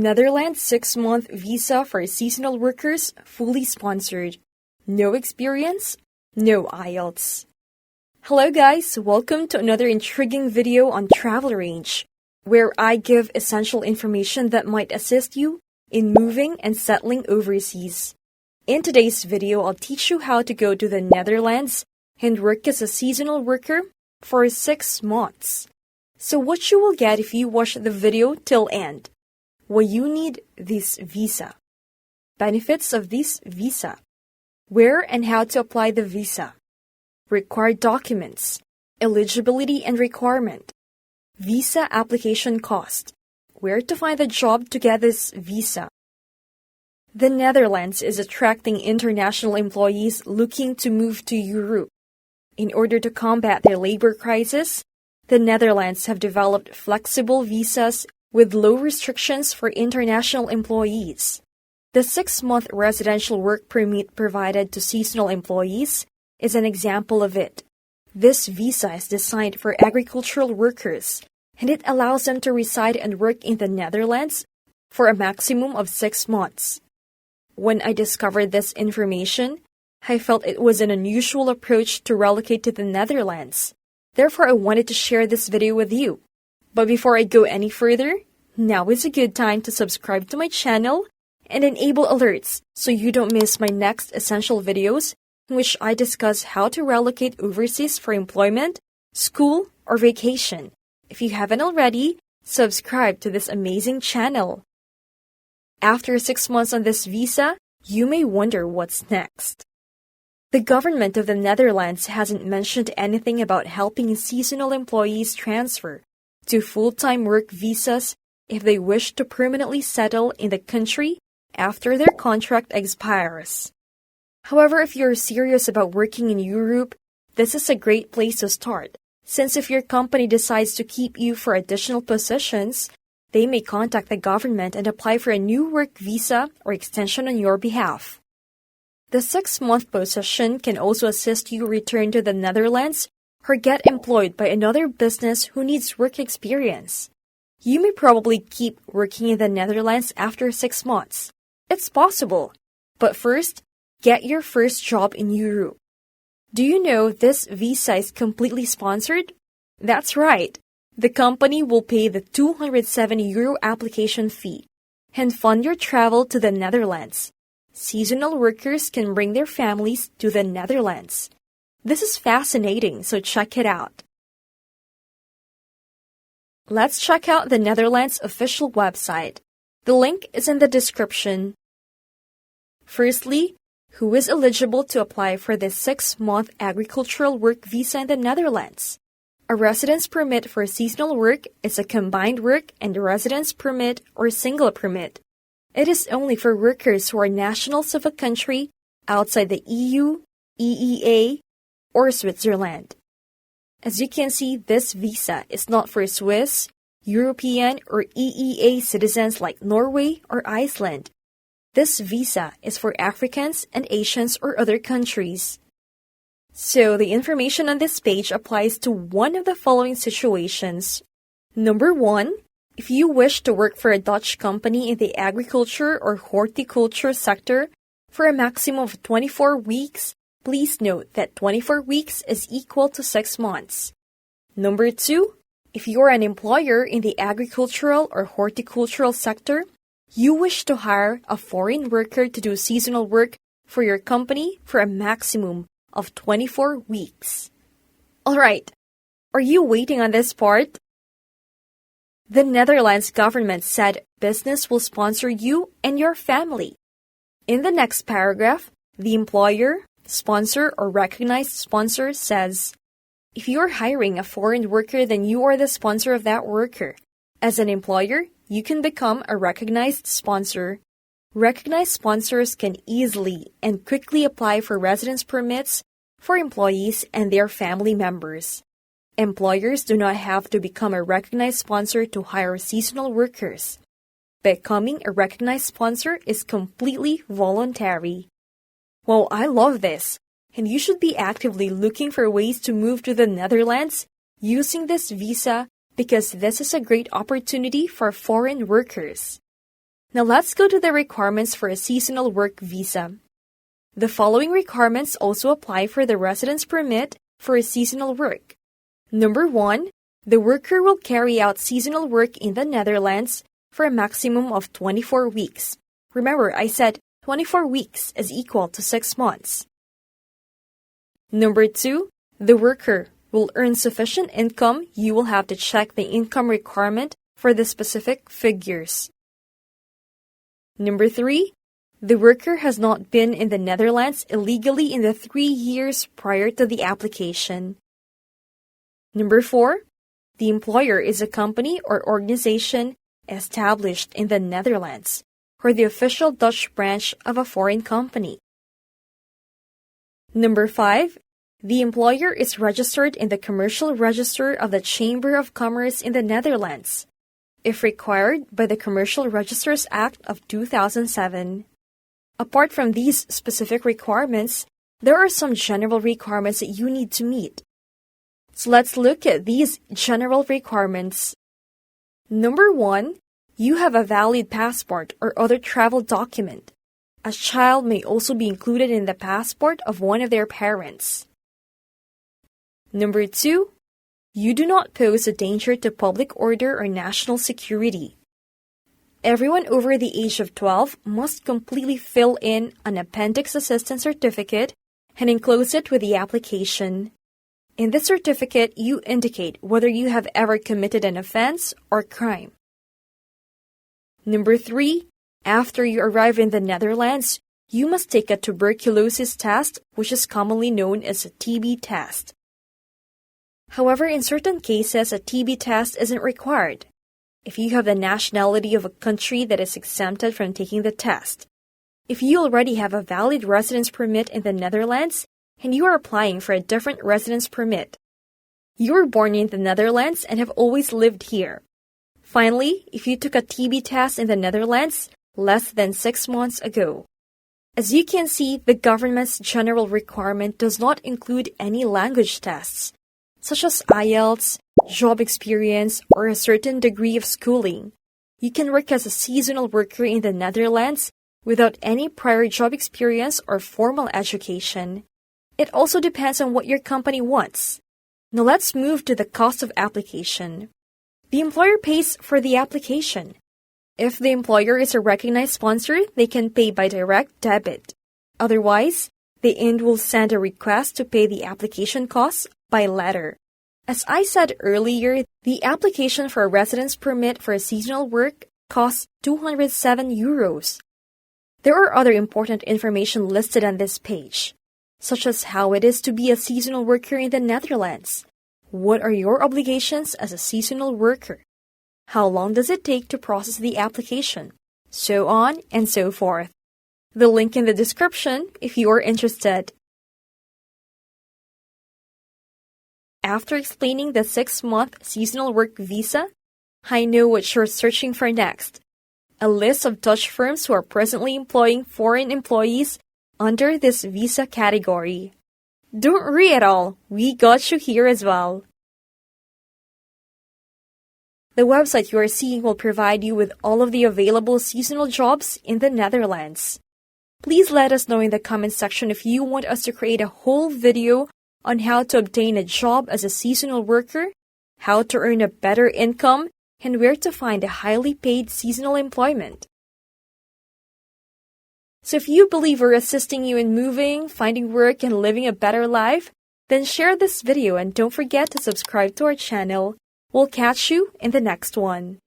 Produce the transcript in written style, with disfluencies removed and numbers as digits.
Netherlands 6-month visa for seasonal workers, fully sponsored. No experience? No IELTS. Hello guys, welcome to another intriguing video on Travel Arrange, where I give essential information that might assist you in moving and settling overseas. In today's video, I'll teach you how to go to the Netherlands and work as a seasonal worker for 6 months. So what you will get if you watch the video till end. Well, you need this visa. Benefits of this visa. Where and how to apply the visa. Required documents. Eligibility and requirement. Visa application cost. Where to find a job to get this visa. The Netherlands is attracting international employees looking to move to Europe. In order to combat their labor crisis, the Netherlands have developed flexible visas with low restrictions for international employees. The 6-month residential work permit provided to seasonal employees is an example of it. This visa is designed for agricultural workers, and it allows them to reside and work in the Netherlands for a maximum of 6 months. When I discovered this information, I felt it was an unusual approach to relocate to the Netherlands. Therefore, I wanted to share this video with you. But before I go any further, now is a good time to subscribe to my channel and enable alerts so you don't miss my next essential videos in which I discuss how to relocate overseas for employment, school, or vacation. If you haven't already, subscribe to this amazing channel. After 6 months on this visa, you may wonder what's next. The government of the Netherlands hasn't mentioned anything about helping seasonal employees transfer to full-time work visas if they wish to permanently settle in the country after their contract expires. However, if you're serious about working in Europe, this is a great place to start, since if your company decides to keep you for additional positions, they may contact the government and apply for a new work visa or extension on your behalf. The 6-month position can also assist you return to the Netherlands or get employed by another business who needs work experience. You may probably keep working in the Netherlands after 6 months. It's possible. But first, get your first job in Europe. Do you know this visa is completely sponsored? That's right. The company will pay the €270 application fee and fund your travel to the Netherlands. Seasonal workers can bring their families to the Netherlands. This is fascinating, so check it out. Let's check out the Netherlands official website. The link is in the description. Firstly, who is eligible to apply for the 6-month agricultural work visa in the Netherlands? A residence permit for seasonal work is a combined work and residence permit or single permit. It is only for workers who are nationals of a country outside the EU, EEA, or Switzerland. As you can see, this visa is not for Swiss, European, or EEA citizens like Norway or Iceland. This visa is for Africans and Asians or other countries. So the information on this page applies to one of the following situations. Number 1, if you wish to work for a Dutch company in the agriculture or horticulture sector for a maximum of 24 weeks, please note that 24 weeks is equal to 6 months. Number 2, if you are an employer in the agricultural or horticultural sector, you wish to hire a foreign worker to do seasonal work for your company for a maximum of 24 weeks. Alright, are you waiting on this part? The Netherlands government said business will sponsor you and your family. In the next paragraph, the employer, sponsor, or recognized sponsor says, if you are hiring a foreign worker, then you are the sponsor of that worker. As an employer, you can become a recognized sponsor. Recognized sponsors can easily and quickly apply for residence permits for employees and their family members. Employers do not have to become a recognized sponsor to hire seasonal workers. Becoming a recognized sponsor is completely voluntary. Well, I love this, and you should be actively looking for ways to move to the Netherlands using this visa because this is a great opportunity for foreign workers. Now let's go to the requirements for a seasonal work visa. The following requirements also apply for the residence permit for a seasonal work. Number 1, the worker will carry out seasonal work in the Netherlands for a maximum of 24 weeks. Remember, I said 24 weeks is equal to 6 months. Number 2, the worker will earn sufficient income. You will have to check the income requirement for the specific figures. Number 3, the worker has not been in the Netherlands illegally in the 3 years prior to the application. Number 4, the employer is a company or organization established in the Netherlands or the official Dutch branch of a foreign company. Number 5, the employer is registered in the Commercial Register of the Chamber of Commerce in the Netherlands, if required by the Commercial Registers Act of 2007. Apart from these specific requirements, there are some general requirements that you need to meet. So let's look at these general requirements. Number 1, you have a valid passport or other travel document. A child may also be included in the passport of one of their parents. Number 2, you do not pose a danger to public order or national security. Everyone over the age of 12 must completely fill in an Appendix Assistance Certificate and enclose it with the application. In this certificate, you indicate whether you have ever committed an offense or crime. Number 3, after you arrive in the Netherlands, you must take a tuberculosis test, which is commonly known as a TB test. However, in certain cases, a TB test isn't required if you have the nationality of a country that is exempted from taking the test. If you already have a valid residence permit in the Netherlands and you are applying for a different residence permit, you were born in the Netherlands and have always lived here. Finally, if you took a TB test in the Netherlands less than 6 months ago. As you can see, the government's general requirement does not include any language tests, such as IELTS, job experience, or a certain degree of schooling. You can work as a seasonal worker in the Netherlands without any prior job experience or formal education. It also depends on what your company wants. Now let's move to the cost of application. The employer pays for the application. If the employer is a recognized sponsor, they can pay by direct debit. Otherwise, the IND will send a request to pay the application costs by letter. As I said earlier, the application for a residence permit for a seasonal work costs 207 euros. There are other important information listed on this page, such as how it is to be a seasonal worker in the Netherlands. What are your obligations as a seasonal worker? How long does it take to process the application? So on and so forth. The link in the description if you are interested. After explaining the 6-month seasonal work visa, I know what you're searching for next. A list of Dutch firms who are presently employing foreign employees under this visa category. Don't worry at all, we got you here as well. The website you are seeing will provide you with all of the available seasonal jobs in the Netherlands. Please let us know in the comment section if you want us to create a whole video on how to obtain a job as a seasonal worker, how to earn a better income, and where to find a highly paid seasonal employment. So if you believe we're assisting you in moving, finding work, and living a better life, then share this video and don't forget to subscribe to our channel. We'll catch you in the next one.